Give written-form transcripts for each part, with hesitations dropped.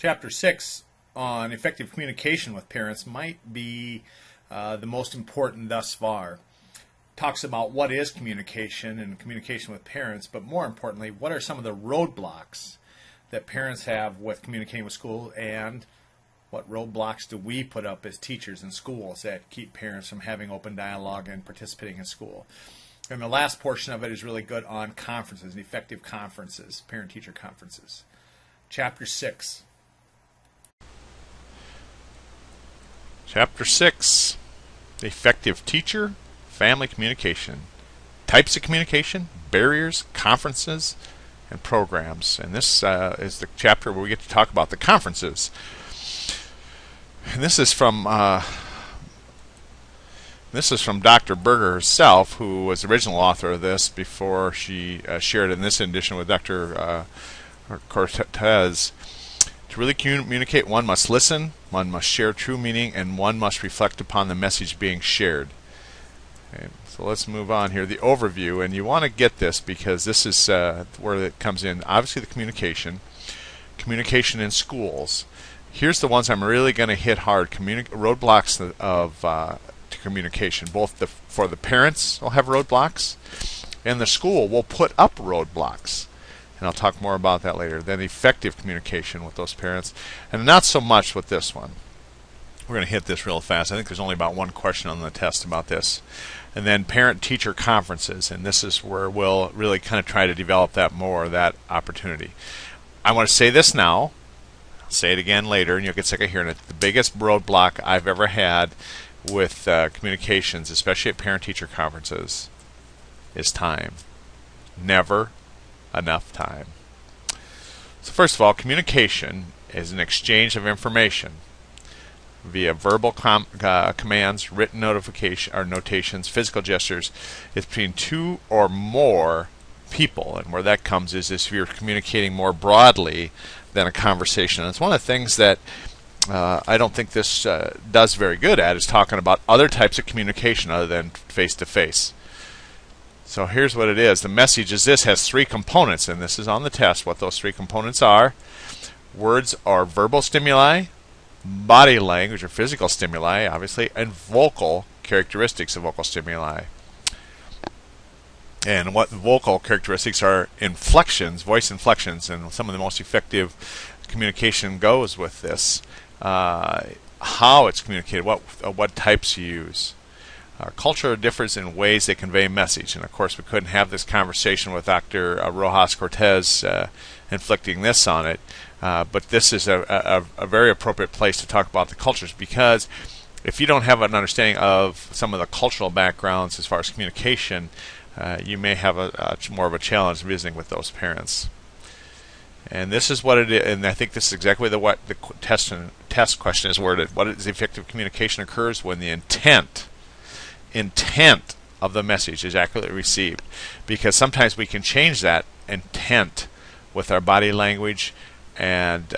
Chapter 6 on effective communication with parents might be the most important thus far. Talks about what is communication and communication with parents, but more importantly, what are some of the roadblocks that parents have with communicating with school, and what roadblocks do we put up as teachers in schools that keep parents from having open dialogue and participating in school. And the last portion of it is really good on conferences and effective conferences, parent-teacher conferences. Chapter 6. Chapter 6, Effective Teacher, Family Communication. Types of communication, barriers, conferences, and programs. And this is the chapter where we get to talk about the conferences. And this is from Dr. Berger herself, who was the original author of this before she shared it in this edition with Dr. Cortez. To really communicate, one must listen, one must share true meaning, and one must reflect upon the message being shared. Okay, so let's move on here. The overview, and you want to get this because this is where it comes in. Obviously, the communication in schools. Here's the ones I'm really going to hit hard. Roadblocks to communication. Both for the parents will have roadblocks, and the school will put up roadblocks. And I'll talk more about that later. Then effective communication with those parents, and not so much with this one. We're going to hit this real fast. I think there's only about one question on the test about this. And then parent-teacher conferences, and this is where we'll really kind of try to develop that more, that opportunity. I want to say this now. I'll say it again later, and you'll get sick of hearing it. The biggest roadblock I've ever had with communications, especially at parent-teacher conferences, is time. Never enough time. So first of all, communication is an exchange of information via verbal commands, written notification or notations, physical gestures. It's between two or more people, and where that comes is if you're communicating more broadly than a conversation. And it's one of the things that I don't think this does very good at, is talking about other types of communication other than face-to-face. So here's what it is. The message is this, has three components, and this is on the test what those three components are. Words are verbal stimuli, body language or physical stimuli, obviously, and vocal characteristics of vocal stimuli. And what vocal characteristics are? Inflections, voice inflections, and some of the most effective communication goes with this. How it's communicated, what types you use. Culture differs in ways they convey message, and of course we couldn't have this conversation with Dr. Rojas Cortez inflicting this on it, but this is a very appropriate place to talk about the cultures, because if you don't have an understanding of some of the cultural backgrounds as far as communication, you may have more of a challenge visiting with those parents. And this is what it is, and I think this is exactly what the test question is worded. What is effective communication? Occurs when the intent of the message is accurately received, because sometimes we can change that intent with our body language and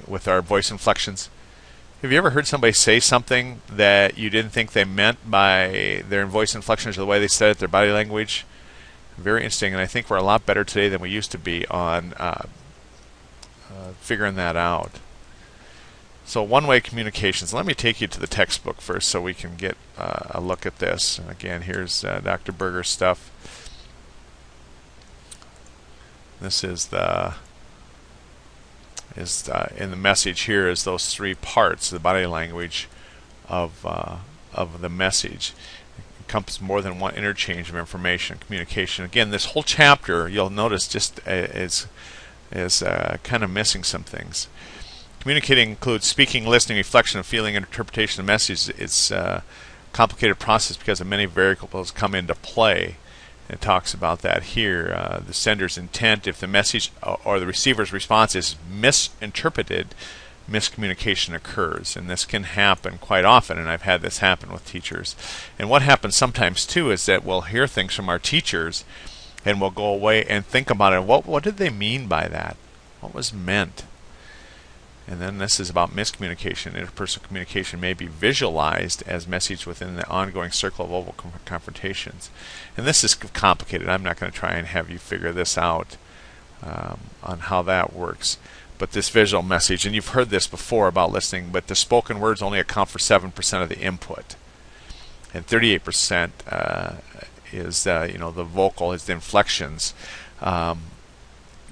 with our voice inflections. Have you ever heard somebody say something that you didn't think they meant by their voice inflections or the way they said it, their body language? Very interesting, and I think we're a lot better today than we used to be on figuring that out. So one-way communications. Let me take you to the textbook first so we can get a look at this. And again, here's Dr. Berger's stuff. This is in the message here is those three parts, the body language of the message. It encompasses more than one interchange of information, communication. Again, this whole chapter, you'll notice, just is kind of missing some things. Communicating includes speaking, listening, reflection, feeling, and interpretation of messages. It's a complicated process because of many variables come into play. It talks about that here. The sender's intent, if the message or the receiver's response is misinterpreted, miscommunication occurs. And this can happen quite often, and I've had this happen with teachers. And what happens sometimes too is that we'll hear things from our teachers and we'll go away and think about it. What did they mean by that? What was meant? And then this is about miscommunication. Interpersonal communication may be visualized as message within the ongoing circle of oval confrontations. And this is complicated. I'm not going to try and have you figure this out on how that works. but this visual message, and you've heard this before about listening, but the spoken words only account for 7% of the input, and 38% is the vocal, is the inflections.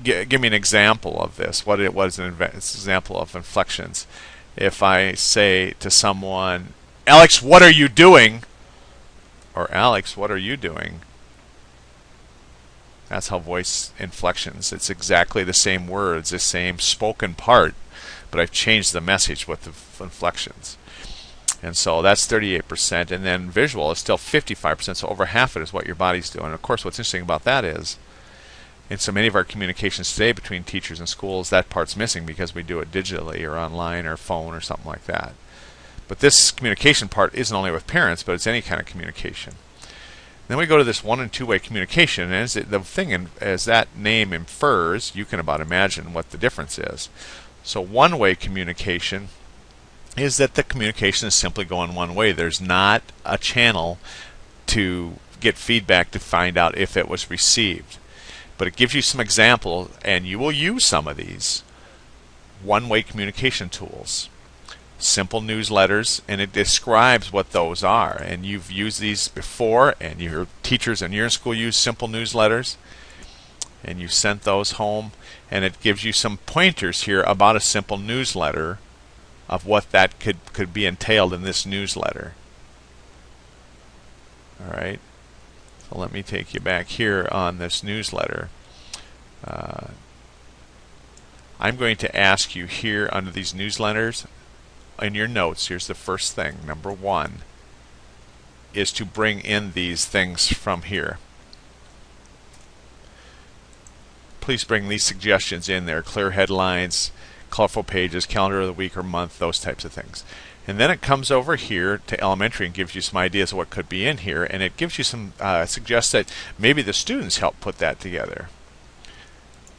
Give me an example of this. What is an example of inflections? If I say to someone, "Alex, what are you doing?" or "Alex, what are you doing?" That's how voice inflections. It's exactly the same words, the same spoken part, but I've changed the message with the inflections. And so that's 38%. And then visual is still 55%, so over half of it is what your body's doing. And of course, what's interesting about that is, in so many of our communications today between teachers and schools, that part's missing because we do it digitally or online or phone or something like that. But this communication part isn't only with parents, but it's any kind of communication. Then we go to this one- and two-way communication, and the thing, as that name infers, you can about imagine what the difference is. So one-way communication is that the communication is simply going one way. There's not a channel to get feedback to find out if it was received. But it gives you some examples, and you will use some of these one-way communication tools. Simple newsletters, and it describes what those are. And you've used these before, and your teachers in your school use simple newsletters, and you've sent those home, and it gives you some pointers here about a simple newsletter of what that could be entailed in this newsletter. All right. So let me take you back here on this newsletter. I'm going to ask you here under these newsletters, in your notes, here's the first thing. Number 1 is to bring in these things from here. Please bring these suggestions in there. Clear headlines, colorful pages, calendar of the week or month, those types of things. And then it comes over here to elementary and gives you some ideas of what could be in here, and it gives you some suggests that maybe the students help put that together.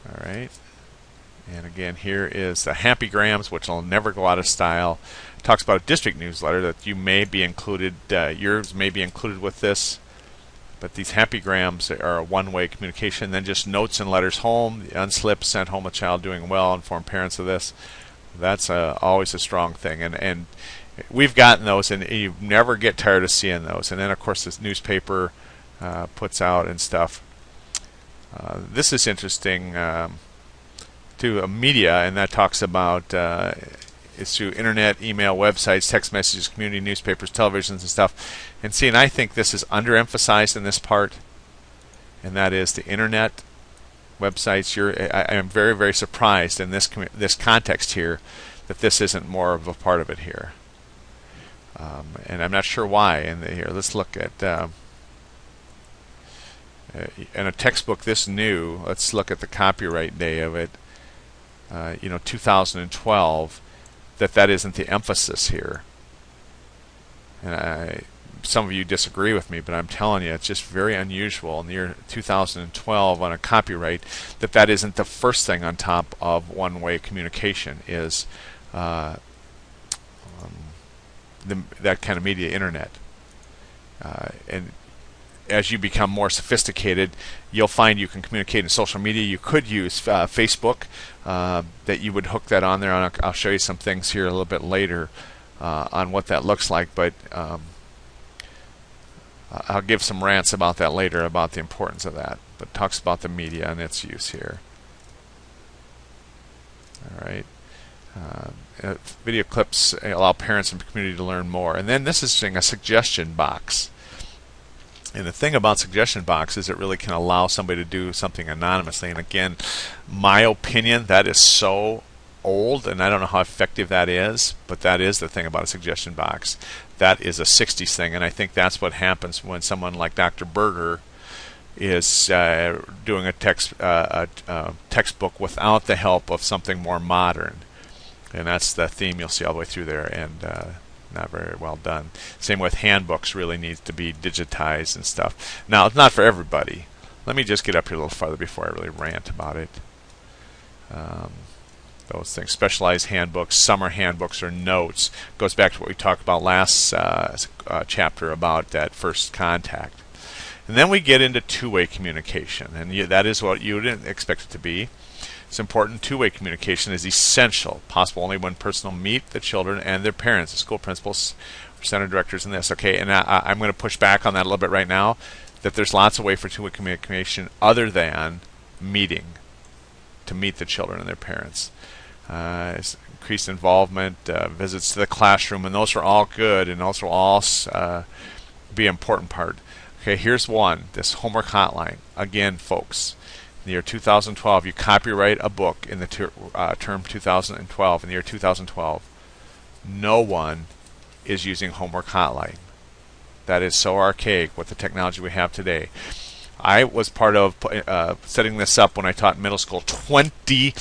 All right. And again, here is the Happygrams, which will never go out of style. It talks about a district newsletter that you may be included, yours may be included with this. But these Happygrams are a one-way communication. Then just notes and letters home. The unslip, sent home a child doing well, inform parents of this. That's always a strong thing. And we've gotten those, and you never get tired of seeing those. And then, of course, this newspaper puts out and stuff. This is interesting to media, and that talks about it's through internet, email, websites, text messages, community newspapers, televisions, and stuff. And see, and I think this is underemphasized in this part, and that is the internet, websites. I am very, very surprised in this context here that this isn't more of a part of it here, and I'm not sure why. And here, let's look at in a textbook this new. Let's look at the copyright day of it. 2012. That isn't the emphasis here. And some of you disagree with me, but I'm telling you, it's just very unusual in the year 2012 on a copyright that isn't the first thing on top of one-way communication is that kind of media, internet. And as you become more sophisticated, you'll find you can communicate in social media. You could use Facebook, that you would hook that on there. And I'll show you some things here a little bit later on what that looks like, but I'll give some rants about that later, about the importance of that. But it talks about the media and its use here. All right. Video clips allow parents and community to learn more. And then this is a suggestion box. And the thing about suggestion box is it really can allow somebody to do something anonymously. And again, my opinion, that is so old, and I don't know how effective that is, but that is the thing about a suggestion box. That is a 60s thing, and I think that's what happens when someone like Dr. Berger is doing a textbook without the help of something more modern. And that's the theme you'll see all the way through there, and not very well done. Same with handbooks, really needs to be digitized and stuff. Now, it's not for everybody. Let me just get up here a little farther before I really rant about it. Those things, specialized handbooks, summer handbooks, or notes, goes back to what we talked about last chapter about that first contact. And then we get into two-way communication, and that is what you didn't expect it to be. It's important. Two-way communication is essential, possible only when personnel meet the children and their parents, the school principals, center directors in this. Okay, and I'm going to push back on that a little bit right now, that there's lots of ways for two-way communication other than meeting, to meet the children and their parents. Increased involvement, visits to the classroom, and those are all good, and those will all be an important part. Okay, here's one, this homework hotline. Again, folks, in the year 2012, you copyright a book in the term 2012. In the year 2012, no one is using homework hotline. That is so archaic with the technology we have today. I was part of setting this up when I taught middle school 20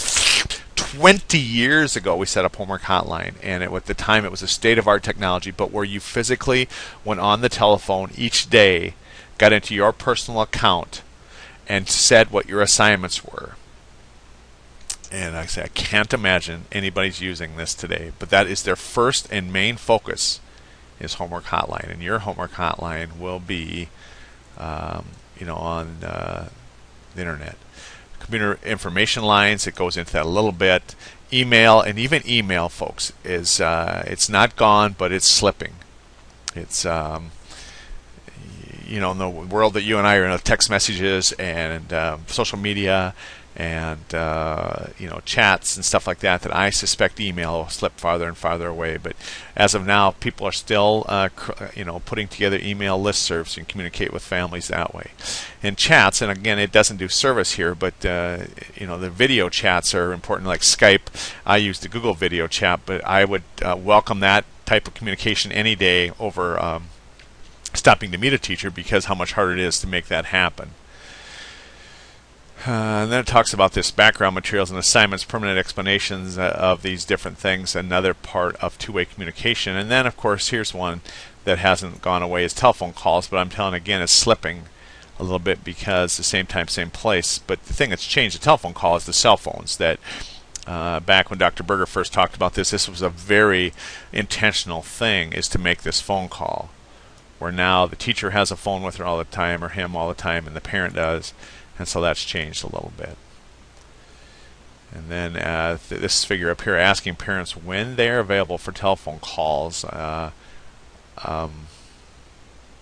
years ago. We set up homework hotline, and at the time it was a state-of-art technology, but where you physically went on the telephone each day, got into your personal account, and said what your assignments were. And I say, I can't imagine anybody's using this today, but that is their first and main focus, is homework hotline. And your homework hotline will be on the internet. Computer information lines, it goes into that a little bit. Email, and even email, folks, is it's not gone, but it's slipping. It's in the world that you and I are in, text messages and social media and chats and stuff like that, that I suspect email will slip farther and farther away. But as of now, people are still putting together email listservs so you can communicate with families that way. And chats, and again, it doesn't do service here, but the video chats are important, like Skype. I use the Google video chat, but I would welcome that type of communication any day over stopping to meet a teacher, because how much harder it is to make that happen. And then it talks about this background materials and assignments, permanent explanations of these different things, another part of two-way communication. And then, of course, here's one that hasn't gone away, is telephone calls, but I'm telling again, it's slipping a little bit because the same time, same place. But the thing that's changed the telephone call is the cell phones. That back when Dr. Berger first talked about this was a very intentional thing, is to make this phone call, where now the teacher has a phone with her all the time, or him all the time, and the parent does. And so that's changed a little bit. And then this figure up here, asking parents when they are available for telephone calls.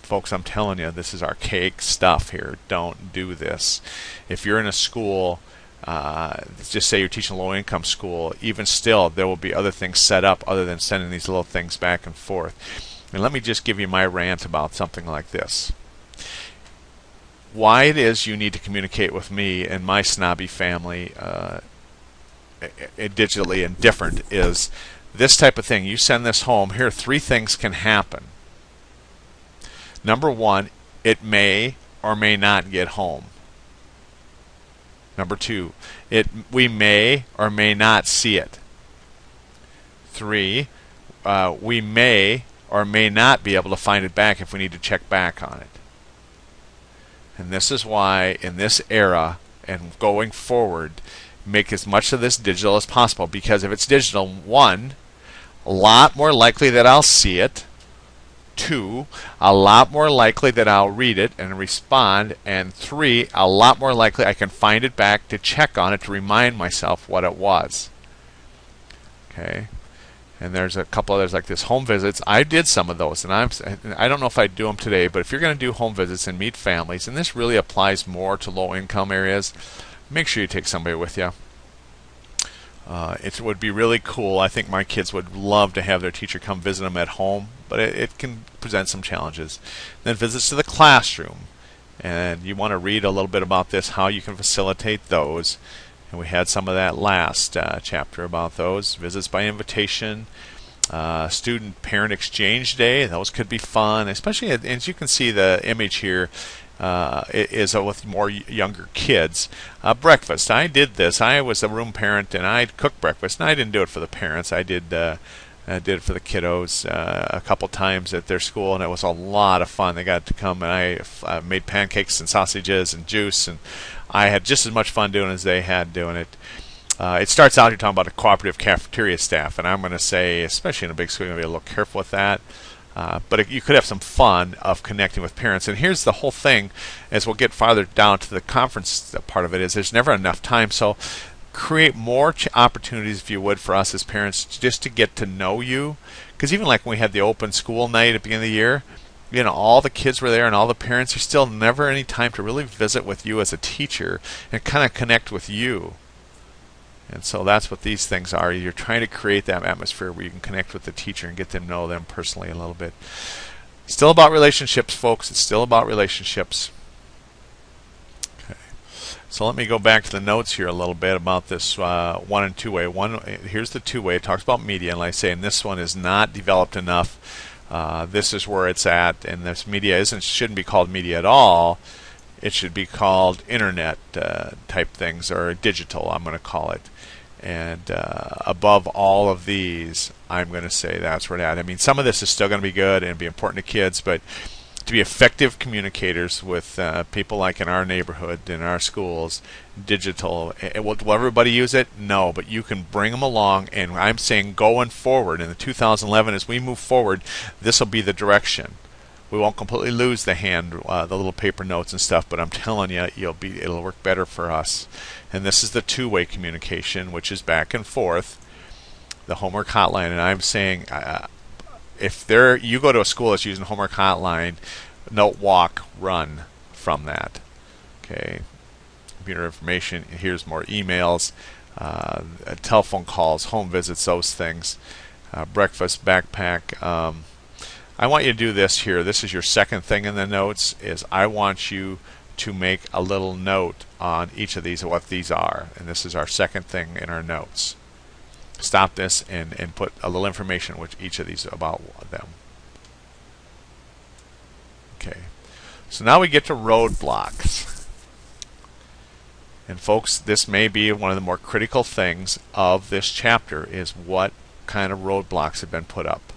Folks, I'm telling you, this is archaic stuff here. Don't do this. If you're in a school, just say you're teaching a low-income school, even still, there will be other things set up other than sending these little things back and forth. And let me just give you my rant about something like this. Why it is you need to communicate with me and my snobby family digitally and different is this type of thing. You send this home, here 3 things can happen. Number 1, it may or may not get home. Number 2, we may or may not see it. 3, we may or may not be able to find it back if we need to check back on it. And this is why, in this era and going forward, make as much of this digital as possible. Because if it's digital, 1, a lot more likely that I'll see it. 2, a lot more likely that I'll read it and respond. And 3, a lot more likely I can find it back to check on it to remind myself what it was. Okay. And there's a couple others like this, home visits. I did some of those, and I don't know if I'd do them today, but if you're going to do home visits and meet families, and this really applies more to low-income areas, make sure you take somebody with you. It would be really cool. I think my kids would love to have their teacher come visit them at home, but it can present some challenges. Then visits to the classroom, and you want to read a little bit about this, how you can facilitate those. And we had some of that last chapter about those. Visits by invitation, student-parent exchange day. Those could be fun, especially as you can see the image here is with more younger kids. Breakfast. I did this. I was a room parent, and I cooked breakfast. And I didn't do it for the parents. I did it for the kiddos a couple times at their school, and it was a lot of fun. They got to come, and I made pancakes and sausages and juice, and I had just as much fun doing it as they had doing it. It starts out, you're talking about a cooperative cafeteria staff, and I'm going to say, especially in a big school, you're going to be a little careful with that. But you could have some fun of connecting with parents. And here's the whole thing, as we'll get farther down to the conference part of it, is there's never enough time. So create more opportunities, if you would, for us as parents just to get to know you. Because even like when we had the open school night at the beginning of the year, all the kids were there and all the parents, there's still never any time to really visit with you as a teacher and kind of connect with you. And so that's what these things are. You're trying to create that atmosphere where you can connect with the teacher and get to know them personally a little bit. Still about relationships, folks. It's still about relationships. So let me go back to the notes here a little bit about this one and two-way. Here's the two-way. It talks about media, and like I say, and this one is not developed enough. This is where it's at, and this media shouldn't be called media at all. It should be called internet type things, or digital, I'm going to call it. And above all of these, I'm going to say that's where it's at. I mean, some of this is still going to be good and be important to kids, but to be effective communicators with people like in our neighborhood, in our schools, digital. Will everybody use it? No, but you can bring them along, and I'm saying going forward in the 2011, as we move forward, this will be the direction. We won't completely lose the little paper notes and stuff, but I'm telling you, it'll work better for us. And this is the two-way communication, which is back and forth, the homework hotline. And I'm saying, if you go to a school that's using homework hotline, note, walk, run from that. Okay, computer information. Here's more emails, telephone calls, home visits, those things. Breakfast, backpack. I want you to do this here. This is your second thing in the notes. Is I want you to make a little note on each of these of what these are, and this is our second thing in our notes. Stop this and put a little information with each of these about them. Okay, so now we get to roadblocks. And folks, this may be one of the more critical things of this chapter, is what kind of roadblocks have been put up.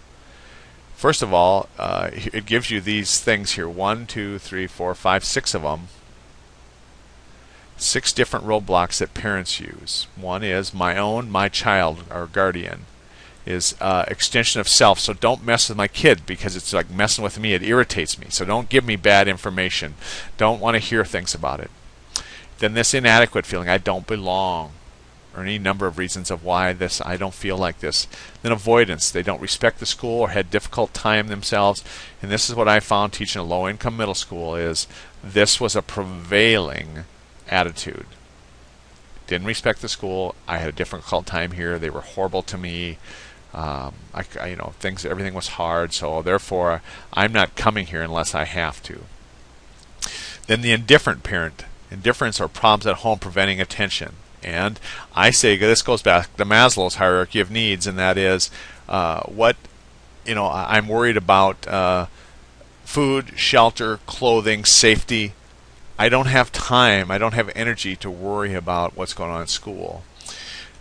First of all, it gives you these things here, 1, 2, 3, 4, 5, 6 of them. 6 different roadblocks that parents use. One is my child, or guardian, is extension of self. So don't mess with my kid, because it's like messing with me. It irritates me. So don't give me bad information. Don't want to hear things about it. Then this inadequate feeling, I don't belong, or any number of reasons of why I don't feel like this. Then avoidance, they don't respect the school or had difficult time themselves. And this is what I found teaching a low-income middle school, is this was a prevailing attitude. Didn't respect the school. I had a difficult time here. They were horrible to me. Everything was hard, so therefore I'm not coming here unless I have to. Then the indifferent parent, indifference or problems at home preventing attention. And I say this goes back to Maslow's hierarchy of needs, and that is I'm worried about food, shelter, clothing, safety. I don't have time, I don't have energy to worry about what's going on in school.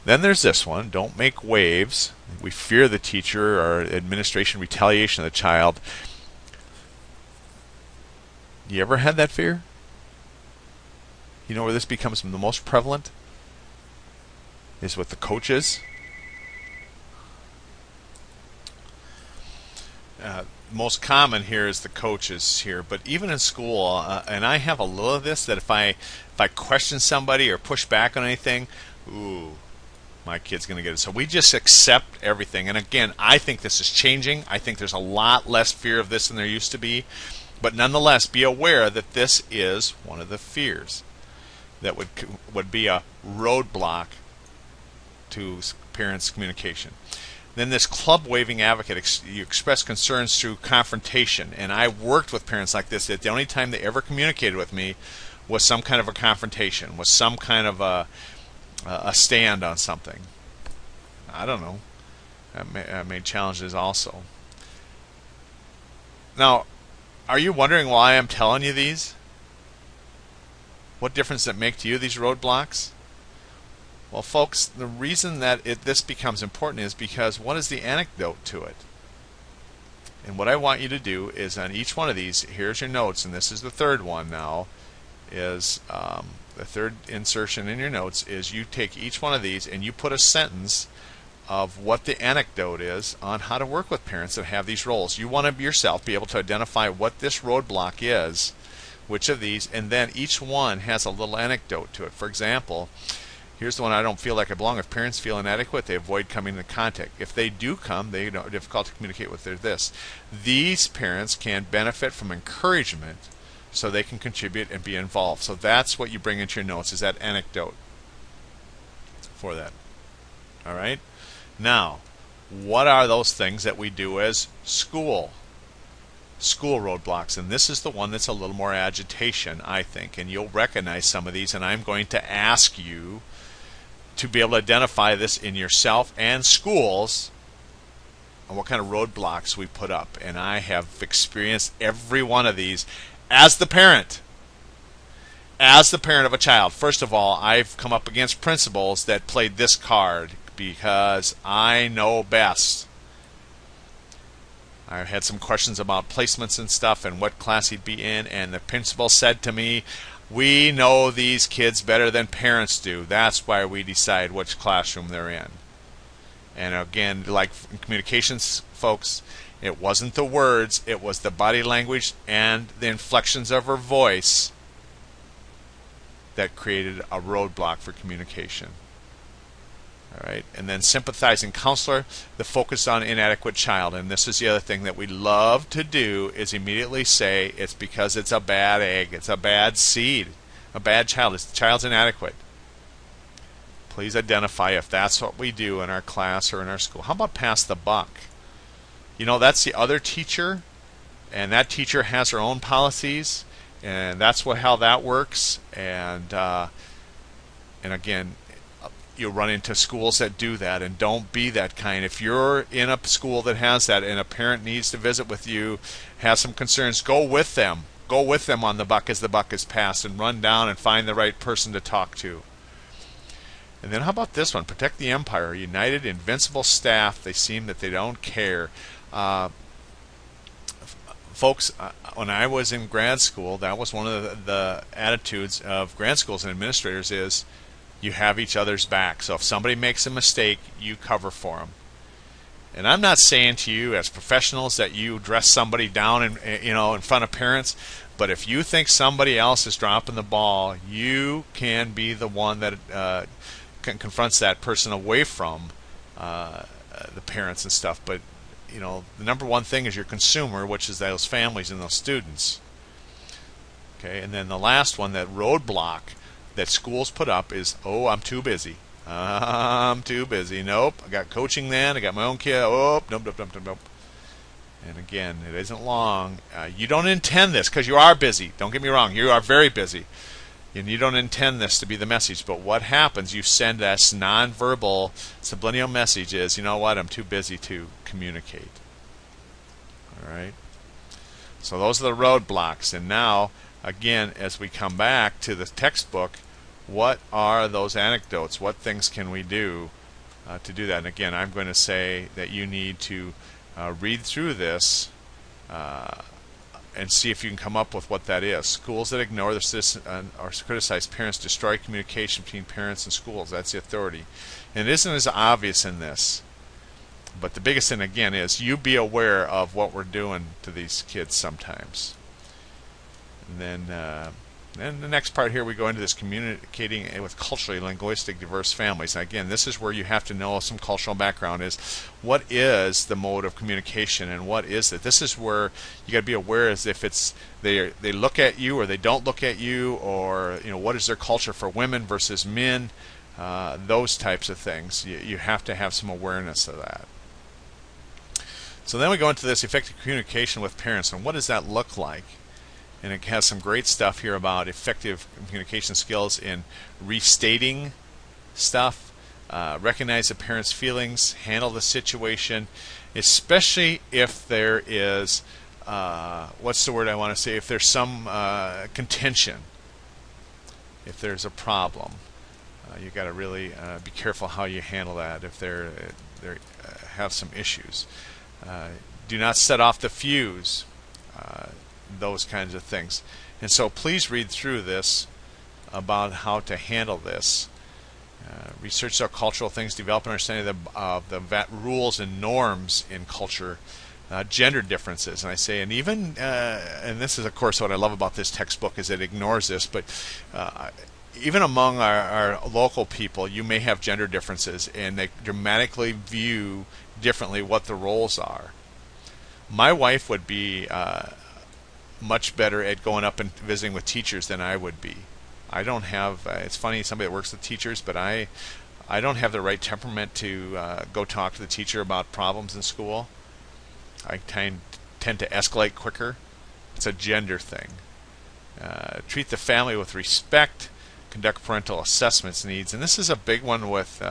Then there's this one, don't make waves. We fear the teacher or administration retaliation of the child. You ever had that fear? You know where this becomes the most prevalent? Is with the coaches. Most common here is the coaches here, but even in school, and I have a little of this, that if I question somebody or push back on anything, ooh, my kid's going to get it. So we just accept everything. And again, I think this is changing. I think there's a lot less fear of this than there used to be. But nonetheless, be aware that this is one of the fears that would be a roadblock to parents' communication. Then this club waving advocate, you express concerns through confrontation. And I worked with parents like this, that the only time they ever communicated with me was some kind of a confrontation, was some kind of a stand on something. I don't know. I made challenges also. Now, are you wondering why I'm telling you these? What difference does it make to you, these roadblocks? Well, folks, the reason that this becomes important is because what is the anecdote to it? And what I want you to do is on each one of these, here's your notes, and this is the third one now, is the third insertion in your notes is you take each one of these and you put a sentence of what the anecdote is on how to work with parents that have these roles. You want to yourself be able to identify what this roadblock is, which of these, and then each one has a little anecdote to it. For example, Here's the one: I don't feel like I belong. If parents feel inadequate, they avoid coming into contact. If they do come, they have difficult to communicate with their this. These parents can benefit from encouragement so they can contribute and be involved. So that's what you bring into your notes, is that anecdote for that. All right? Now, what are those things that we do as school roadblocks? And this is the one that's a little more agitation, I think, and you'll recognize some of these, and I'm going to ask you to be able to identify this in yourself and schools and what kind of roadblocks we put up. And I have experienced every one of these as the parent. As the parent of a child. First of all, I've come up against principals that played this card because I know best. I had some questions about placements and stuff and what class he'd be in, and the principal said to me, "We know these kids better than parents do. That's why we decide which classroom they're in." And again, like in communications, folks, it wasn't the words, it was the body language and the inflections of her voice that created a roadblock for communication. All right, and then sympathizing counselor, the focus on inadequate child. And this is the other thing that we love to do, is immediately say it's because it's a bad egg, it's a bad seed, a bad child. The child's inadequate. Please identify if that's what we do in our class or in our school. How about pass the buck? You know, that's the other teacher, and that teacher has her own policies, and that's how that works. And again, you'll run into schools that do that, and don't be that kind. If you're in a school that has that and a parent needs to visit with you, has some concerns, go with them. Go with them on the buck as the buck is passed, and run down and find the right person to talk to. And then how about this one? Protect the empire. United, invincible staff. They seem that they don't care. Folks, when I was in grad school, that was one of the attitudes of grad schools and administrators, is you have each other's back. So if somebody makes a mistake, you cover for them. And I'm not saying to you as professionals that you dress somebody down in front of parents, but if you think somebody else is dropping the ball, you can be the one that confronts that person away from the parents and stuff. But the number one thing is your consumer, which is those families and those students. Okay, and then the last one, that roadblock that schools put up, is, "Oh, I'm too busy. I'm too busy. Nope, I got coaching then. I got my own kid. Oh, nope. And again, it isn't long. You don't intend this, because you are busy. Don't get me wrong. You are very busy. And you don't intend this to be the message. But what happens, you send this nonverbal subliminal message is, you know what, I'm too busy to communicate. All right? So those are the roadblocks. And now, again, as we come back to the textbook, what are those anecdotes? What things can we do to do that? And again, I'm going to say that you need to read through this and see if you can come up with what that is. Schools that ignore the citizen or criticize parents destroy communication between parents and schools. That's the authority. And it isn't as obvious in this. But the biggest thing, again, is you be aware of what we're doing to these kids sometimes. And then the next part here, we go into this communicating with culturally linguistic diverse families. Now, again, this is where you have to know some cultural background, is what is the mode of communication and what is it. This is where you got to be aware, as if it's they look at you or they don't look at you, or what is their culture for women versus men, those types of things. You have to have some awareness of that. So then we go into this effective communication with parents, and what does that look like? And it has some great stuff here about effective communication skills in restating stuff, recognize the parent's feelings, handle the situation, especially if there is, what's the word I want to say, if there's some contention, if there's a problem. You got to really be careful how you handle that if they have some issues. Do not set off the fuse. Those kinds of things. And so please read through this about how to handle this. Research our cultural things, develop an understanding of the rules and norms in culture, gender differences. And I say, and even, and this is of course what I love about this textbook, is it ignores this, but even among our local people, you may have gender differences, and they dramatically view differently what the roles are. My wife would be much better at going up and visiting with teachers than I would be. I don't have, it's funny, somebody that works with teachers, but I don't have the right temperament to go talk to the teacher about problems in school. I tend to escalate quicker. It's a gender thing. Treat the family with respect. Conduct parental assessments needs. And this is a big one with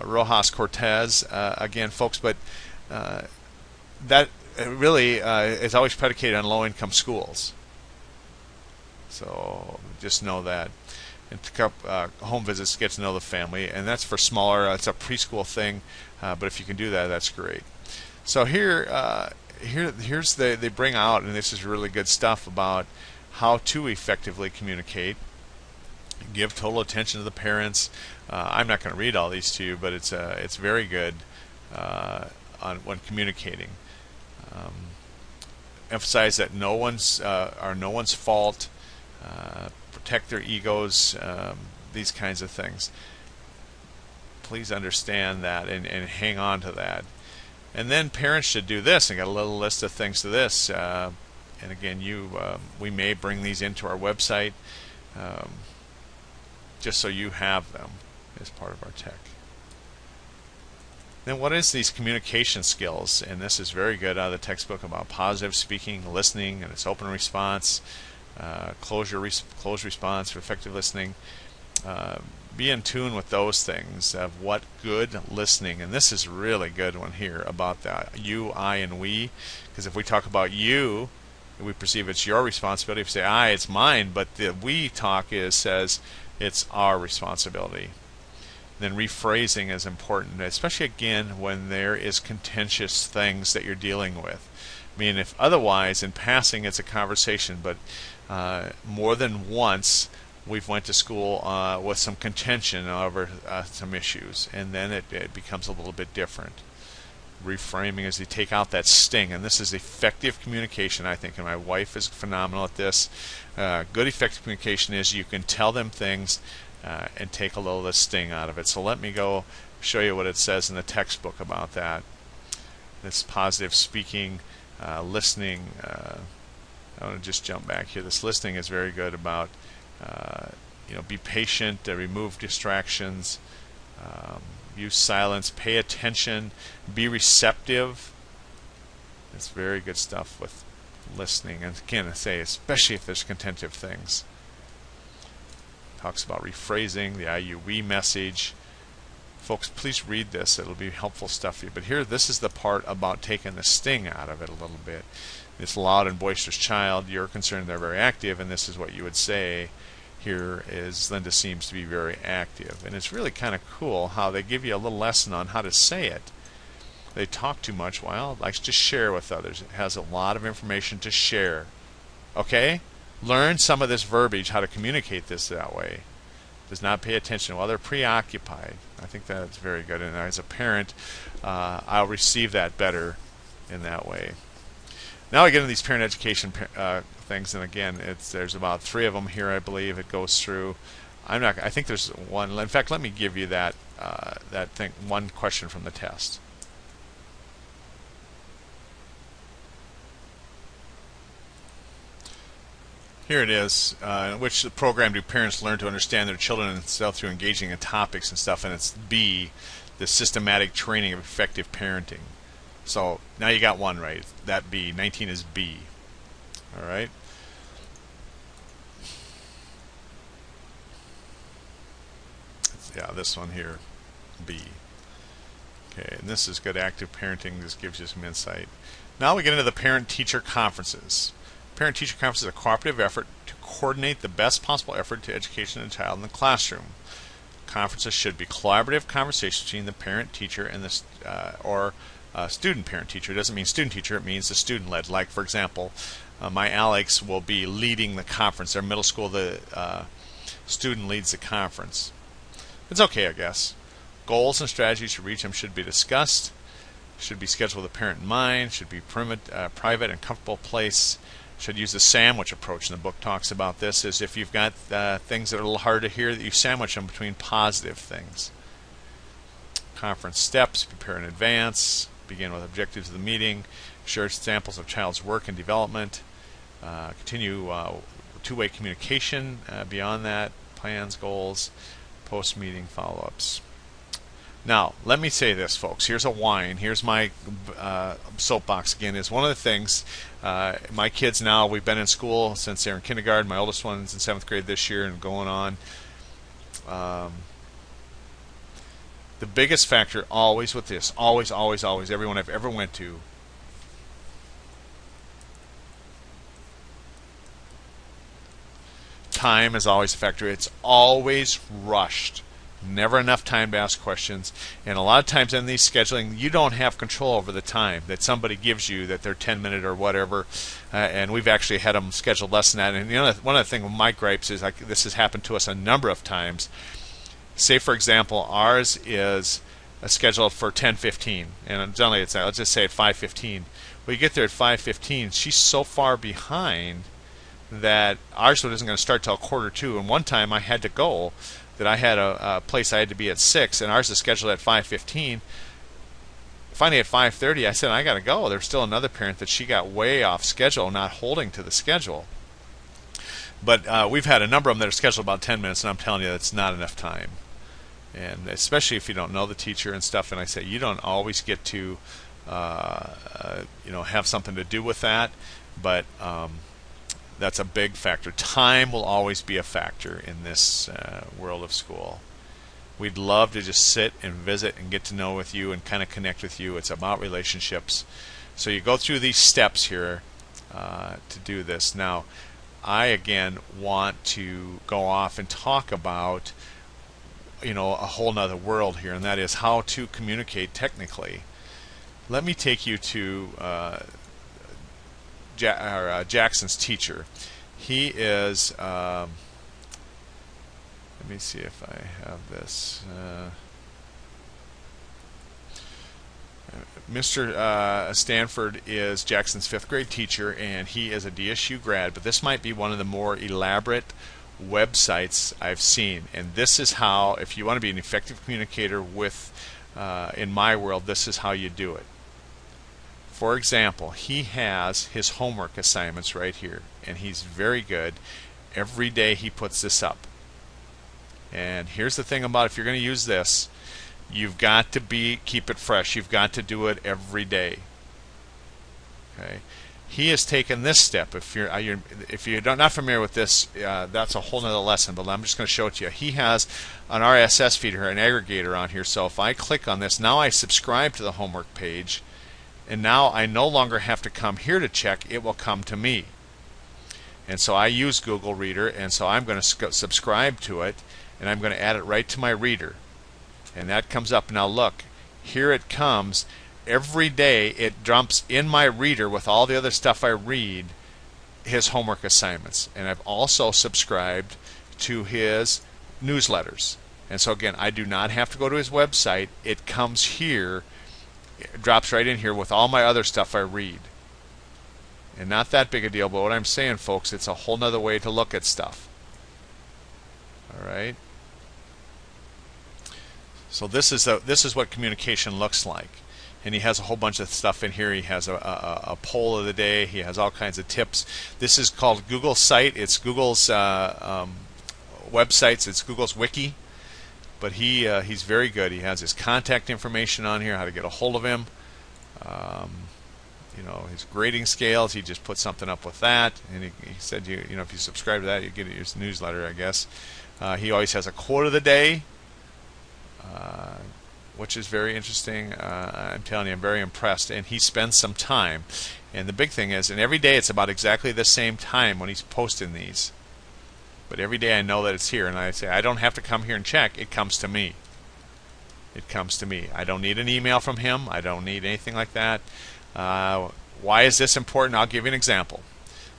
Rojas Cortez, again, folks, but that really is always predicated on low-income schools. So just know that. And home visits, get to know the family, and that's for smaller. It's a preschool thing, but if you can do that, that's great. So here's they bring out, and this is really good stuff about how to effectively communicate. Give total attention to the parents. I'm not going to read all these to you, but it's very good when communicating. Emphasize that no one's fault. Protect their egos. These kinds of things. Please understand that and hang on to that. And then parents should do this. I got a little list of things to this. And again, we may bring these into our website. Just so you have them as part of our tech. Then what is these communication skills? And this is very good out of the textbook about positive speaking, listening, and its open response, closed response, effective listening. Be in tune with those things of what good listening, and this is a really good one here about the you, I, and we, because if we talk about you, we perceive it's your responsibility. If we say I, it's mine, but the we talk says it's our responsibility. Then rephrasing is important, especially again when there is contentious things that you're dealing with. I mean, if otherwise in passing it's a conversation, but more than once we've went to school with some contention over some issues, and then it becomes a little bit different. Reframing is you take out that sting, and this is effective communication, I think, and my wife is phenomenal at this. Good effective communication is you can tell them things and take a little of the sting out of it. So let me go show you what it says in the textbook about that. This positive speaking, listening. I want to just jump back here. This listening is very good about be patient, remove distractions. Use silence, pay attention, be receptive. It's very good stuff with listening. And again, I say, especially if there's contentious things. Talks about rephrasing, the I, you, we message. Folks, please read this. It'll be helpful stuff for you. But here, this is the part about taking the sting out of it a little bit. This loud and boisterous child, you're concerned they're very active, and this is what you would say. Here is Linda seems to be very active, and it's really kind of cool how they give you a little lesson on how to say it. They talk too much. Well, it likes to share with others. It has a lot of information to share. Okay? Learn some of this verbiage, how to communicate this that way. Does not pay attention while they're preoccupied. I think that's very good, and as a parent, I'll receive that better in that way. Now we get into these parent education things, and again, there's about 3 of them here, I believe. It goes through. I think there's one. In fact, let me give you that thing. One question from the test. Here it is. In which program do parents learn to understand their children and self through engaging in topics and stuff? And it's B, the systematic training of effective parenting. So now you got one right. That B. 19 is B. All right. Yeah, this one here, B. Okay, and this is good. Active parenting. This gives you some insight. Now we get into the parent-teacher conferences. Parent-teacher conference is a cooperative effort to coordinate the best possible effort to education of the child in the classroom. Conferences should be collaborative conversations between the parent-teacher and the student parent-teacher. It doesn't mean student-teacher, it means the student-led. Like, for example, my Alex will be leading the conference. Their middle school, the student leads the conference. It's okay, I guess. Goals and strategies to reach them should be discussed. Should be scheduled with the parent in mind. Should be private and comfortable place. Should use the sandwich approach, and the book talks about this, is if you've got things that are a little hard to hear, that you sandwich them between positive things. Conference steps, prepare in advance, begin with objectives of the meeting, share examples of child's work and development, continue two-way communication beyond that, plans, goals, post-meeting follow-ups. Now, let me say this, folks. Here's a whine. Here's my soapbox again. Is one of the things, my kids now, we've been in school since they're in kindergarten. My oldest one's in 7th grade this year and going on. The biggest factor always with this, always, everyone I've ever went to, time is always a factor. It's always rushed. Never enough time to ask questions. And a lot of times in these scheduling, you don't have control over the time that somebody gives you, that they're 10-minute or whatever. And we've actually had them scheduled less than that. And one of the things with my gripes is, like, this has happened to us a number of times. Say, for example, ours is scheduled for 10:15, and generally it's, let's just say at 5:15. Well, you get there at 5:15, she's so far behind that ours isn't going to start till 1:45. And one time I had to go, that I had a place I had to be at 6, and ours is scheduled at 5:15. Finally at 5:30, I said, I got to go. There's still another parent that she got way off schedule, not holding to the schedule. But we've had a number of them that are scheduled about 10 minutes, and I'm telling you, that's not enough time. And especially if you don't know the teacher and stuff, and I say you don't always get to have something to do with that, but that's a big factor. Time will always be a factor in this world of school. We'd love to just sit and visit and get to know with you and kind of connect with you. It's about relationships. So you go through these steps here to do this. Now, I again want to go off and talk about a whole nother world here, and that is how to communicate technically. Let me take you to Jackson's teacher. He is let me see if I have this. Mr. Stanford is Jackson's 5th grade teacher, and he is a DSU grad, but this might be one of the more elaborate websites I've seen. And this is how, if you want to be an effective communicator with in my world, this is how you do it. For example, he has his homework assignments right here, and he's very good. Every day he puts this up. And here's the thing about, if you're going to use this, you've got to keep it fresh. You've got to do it every day. Okay. He has taken this step. If you're not familiar with this, that's a whole nother lesson, but I'm just going to show it to you. He has an RSS feed here, an aggregator on here. So if I click on this, now I subscribe to the homework page, and now I no longer have to come here to check. It will come to me. And so I use Google Reader, and so I'm going to subscribe to it, and I'm going to add it right to my reader. And that comes up. Now look, here it comes. Every day it dumps in my reader with all the other stuff I read, his homework assignments. And I've also subscribed to his newsletters. And so again, I do not have to go to his website. It comes here, it drops right in here with all my other stuff I read. And not that big a deal, but what I'm saying, folks, it's a whole nother way to look at stuff. All right. So this is what communication looks like. And he has a whole bunch of stuff in here. He has a poll of the day. He has all kinds of tips. This is called Google Site. It's Google's websites. It's Google's wiki. But he's very good. He has his contact information on here, how to get a hold of him. His grading scales. He just put something up with that. And he said, if you subscribe to that, you get his newsletter, I guess. He always has a quote of the day, which is very interesting. I'm telling you, I'm very impressed. And he spends some time. And the big thing is, and every day it's about exactly the same time when he's posting these. But every day I know that it's here, and I say, I don't have to come here and check. It comes to me. It comes to me. I don't need an email from him. I don't need anything like that. Why is this important? I'll give you an example.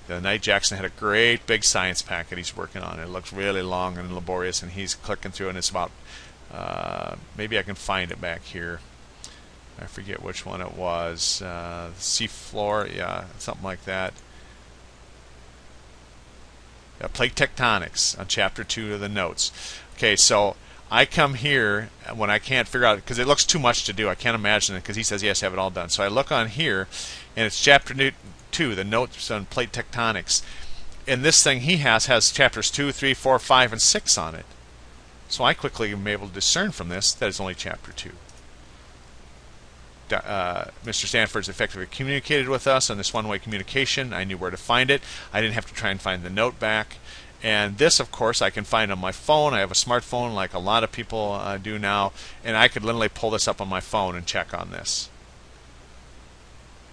The other night, Jackson had a great big science packet he's working on. It looks really long and laborious, and he's clicking through, and it's about maybe I can find it back here. I forget which one it was. Seafloor, yeah, something like that. plate tectonics on chapter 2 of the notes. Okay, so I come here when I can't figure out, because it looks too much to do. I can't imagine it because he says he has to have it all done. So I look on here, and it's chapter 2, the notes on plate tectonics. And this thing he has chapters 2, 3, 4, 5, and 6 on it. So I quickly am able to discern from this that it's only chapter 2. Mr. Stanford's effectively communicated with us on this one-way communication. I knew where to find it. I didn't have to try and find the note back. And this, of course, I can find on my phone. I have a smartphone like a lot of people do now, and I could literally pull this up on my phone and check on this.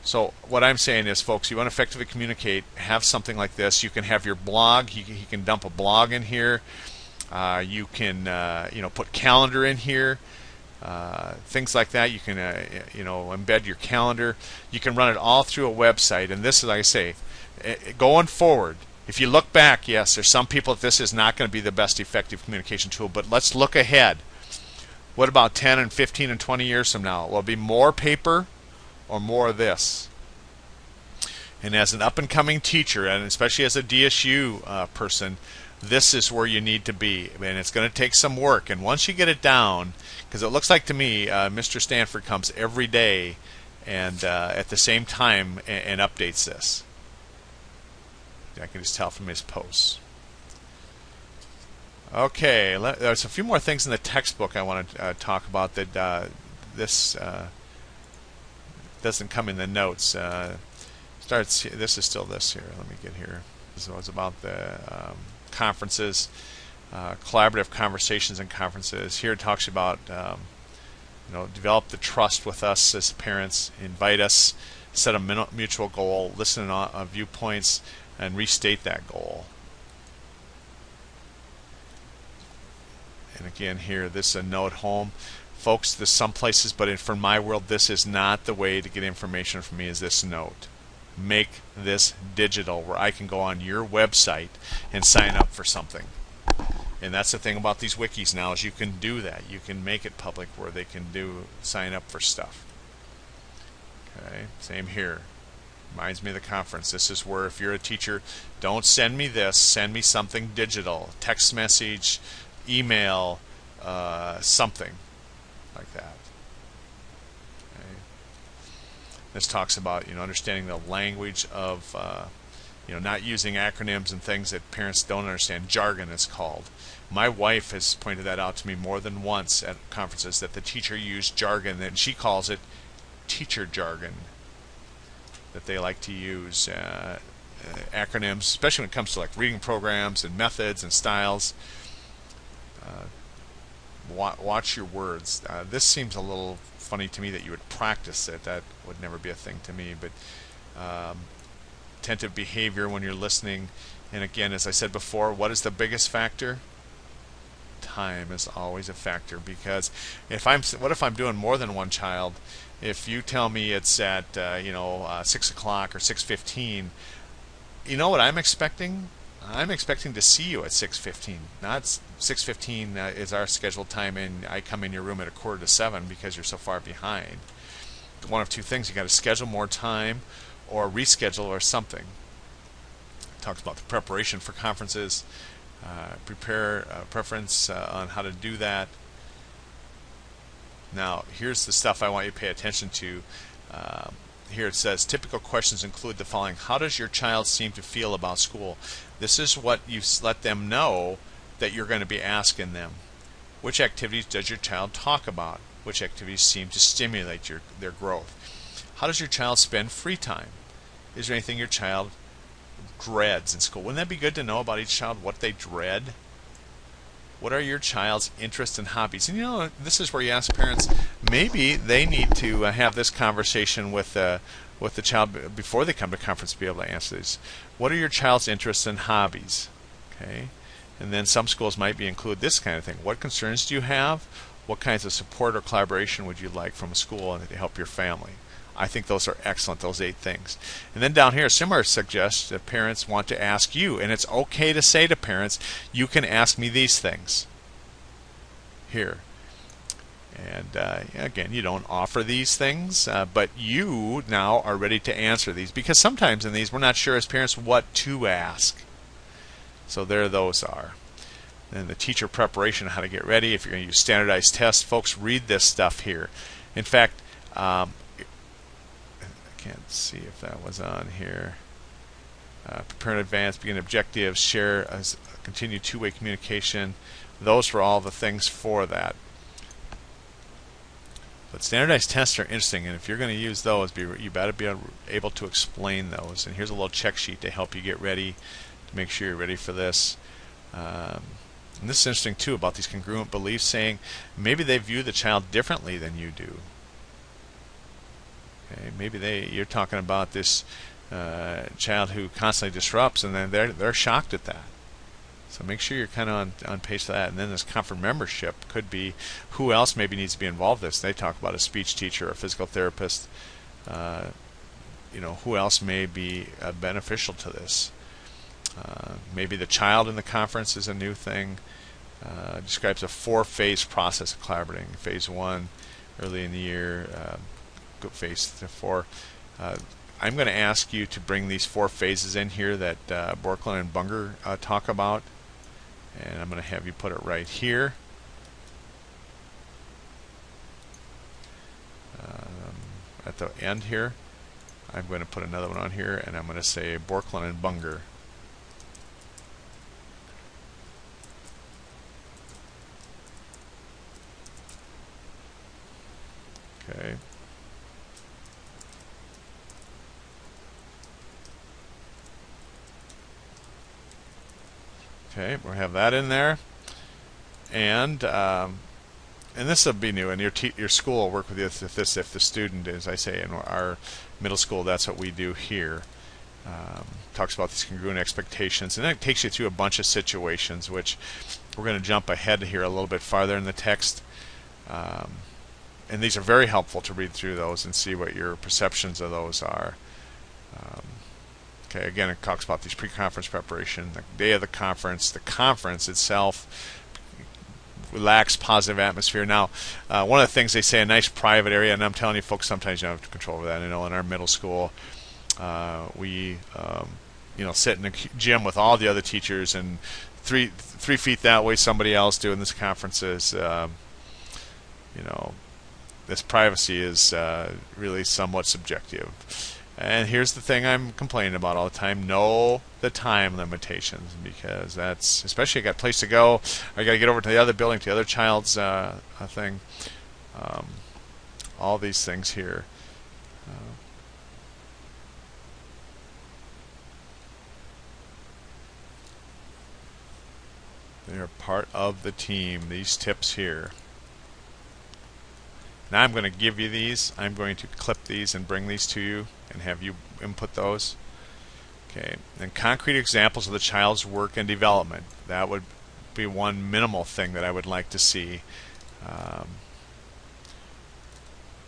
So what I'm saying is, folks, you want to effectively communicate, have something like this. You can have your blog. He can dump a blog in here. You can put calendar in here. Things like that. You can embed your calendar. You can run it all through a website. And this is, like I say, going forward, if you look back, yes, there's some people that this is not going to be the best effective communication tool, but let's look ahead. What about 10 and 15 and 20 years from now? Will it be more paper or more of this? And as an up-and-coming teacher, and especially as a DSU person, this is where you need to be. And it's going to take some work. And once you get it down, because it looks like to me Mr. Stanford comes every day and at the same time and updates this. I can just tell from his posts. Okay, there's a few more things in the textbook I want to talk about that this doesn't come in the notes. This is still this here. Let me get here. This was about the conferences, collaborative conversations and conferences. Here it talks about develop the trust with us as parents, invite us, set a mutual goal, listen to viewpoints, and restate that goal. And again here, this is a note home. Folks, there's some places, but for my world, this is not the way to get information from me, is this note. Make this digital where I can go on your website and sign up for something. And that's the thing about these wikis now, is you can do that. You can make it public where they can sign up for stuff. Okay, same here. Reminds me of the conference. This is where, if you're a teacher, don't send me this, send me something digital. Text message, email, something like that. Okay. This talks about understanding the language of not using acronyms and things that parents don't understand. Jargon, it's called. My wife has pointed that out to me more than once at conferences, that the teacher used jargon, and she calls it teacher jargon, that they like to use acronyms, especially when it comes to like reading programs and methods and styles. Watch your words. This seems a little funny to me that you would practice it. That would never be a thing to me. But attentive behavior when you're listening. And again, as I said before, what is the biggest factor? Time is always a factor, because what if I'm doing more than one child? If you tell me it's at 6 o'clock or 6:15, you know what I'm expecting? I'm expecting to see you at 6:15. Not 6:15 is our scheduled time, and I come in your room at 6:45 because you're so far behind. One of two things: you got to schedule more time, or reschedule, or something. It talks about the preparation for conferences, prepare preference on how to do that. Now, here's the stuff I want you to pay attention to. Here it says, typical questions include the following. How does your child seem to feel about school? This is what you let them know that you're going to be asking them. Which activities does your child talk about? Which activities seem to stimulate their growth? How does your child spend free time? Is there anything your child dreads in school? Wouldn't that be good to know about each child, what they dread? What are your child's interests and hobbies? And this is where you ask parents, maybe they need to have this conversation with the child before they come to conference to be able to answer these. What are your child's interests and hobbies? Okay, and then some schools might include this kind of thing. What concerns do you have? What kinds of support or collaboration would you like from a school to help your family? I think those are excellent, those 8 things. And then down here, similar suggests that parents want to ask you, and it's okay to say to parents, you can ask me these things here. And again, you don't offer these things, but you now are ready to answer these, because sometimes in these we're not sure as parents what to ask. So there those are. Then the teacher preparation, how to get ready. If you're going to use standardized tests, folks, read this stuff here. In fact, I can't see if that was on here. Prepare in advance, begin objectives, share, continue two-way communication. Those were all the things for that. But standardized tests are interesting, and if you're going to use those, you better be able to explain those. And here's a little check sheet to help you get ready, to make sure you're ready for this. And this is interesting too about these congruent beliefs, saying maybe they view the child differently than you do. Okay, maybe you're talking about this child who constantly disrupts, and then they're shocked at that. So make sure you're kind of on pace for that. And then this comfort membership could be who else maybe needs to be involved in this. They talk about a speech teacher, a physical therapist. Who else may be beneficial to this? Maybe the child in the conference is a new thing. Describes a 4-phase process of collaborating. Phase 1, early in the year. Phase 4. I'm going to ask you to bring these 4 phases in here that Borklin and Bunger talk about. And I'm going to have you put it right here. At the end here, I'm going to put another one on here, and I'm going to say Borklin and Bunger. Okay. Okay, we'll have that in there, and this will be new. And your school will work with you if the student is, I say, in our middle school, that's what we do here. Talks about these congruent expectations, and then it takes you through a bunch of situations, which we're going to jump ahead here a little bit farther in the text. And these are very helpful to read through those and see what your perceptions of those are. Okay, again, it talks about these pre-conference preparation, the day of the conference itself, relaxed, positive atmosphere. Now, one of the things they say, a nice private area, and I'm telling you folks, sometimes you don't have control over that. In our middle school, we sit in a gym with all the other teachers, and three feet that way, somebody else doing this conferences. This privacy is really somewhat subjective. And here's the thing I'm complaining about all the time: know the time limitations, because that's, especially you got a place to go, or you got to get over to the other building, to the other child's thing. All these things here. They are part of the team. These tips here. Now I'm going to give you these. I'm going to clip these and bring these to you and have you input those. Okay. And concrete examples of the child's work and development. That would be one minimal thing that I would like to see.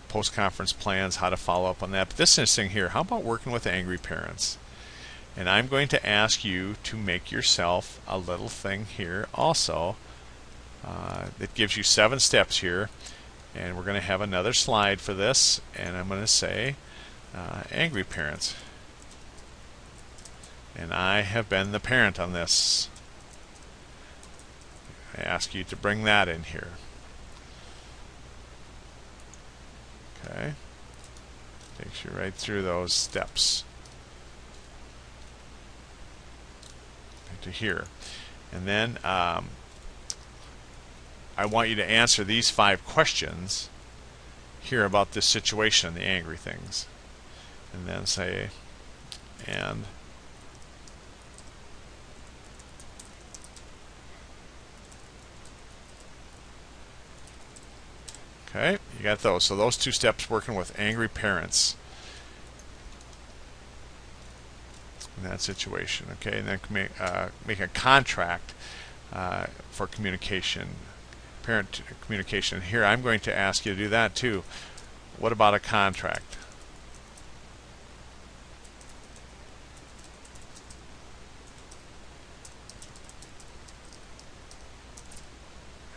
Post-conference plans, how to follow up on that. But this is interesting here. How about working with angry parents? And I'm going to ask you to make yourself a little thing here also that gives you 7 steps here. And we're going to have another slide for this, and I'm going to say angry parents. And I have been the parent on this. I ask you to bring that in here. Okay. Takes you right through those steps to here. And then I want you to answer these 5 questions here about this situation, the angry things. And then say, and. Okay, you got those. So those 2 steps working with angry parents in that situation. Okay, and then make a contract for communication. Parent communication. Here I'm going to ask you to do that too. What about a contract?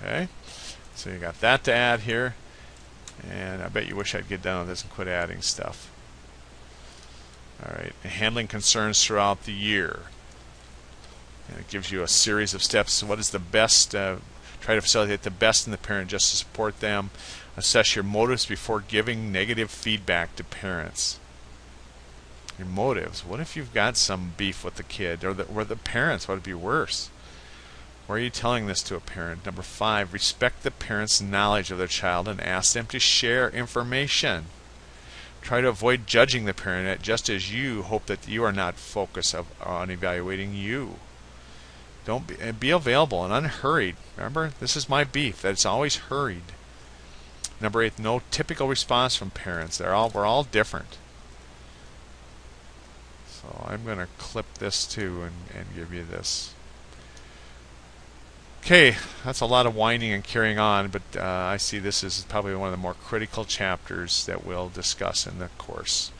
Okay, so you got that to add here, and I bet you wish I'd get done with this and quit adding stuff. Alright, handling concerns throughout the year. And it gives you a series of steps. What is the best? Try to facilitate the best in the parent just to support them. Assess your motives before giving negative feedback to parents. Your motives. What if you've got some beef with the kid or the parents? What would be worse? Why are you telling this to a parent? Number 5, respect the parent's knowledge of their child and ask them to share information. Try to avoid judging the parent, just as you hope that you are not focused on evaluating you. Don't be available and unhurried. Remember, this is my beef, that it's always hurried. Number 8, no typical response from parents. We're all different. So I'm going to clip this too and give you this. Okay, that's a lot of whining and carrying on, but I see this is probably one of the more critical chapters that we'll discuss in the course.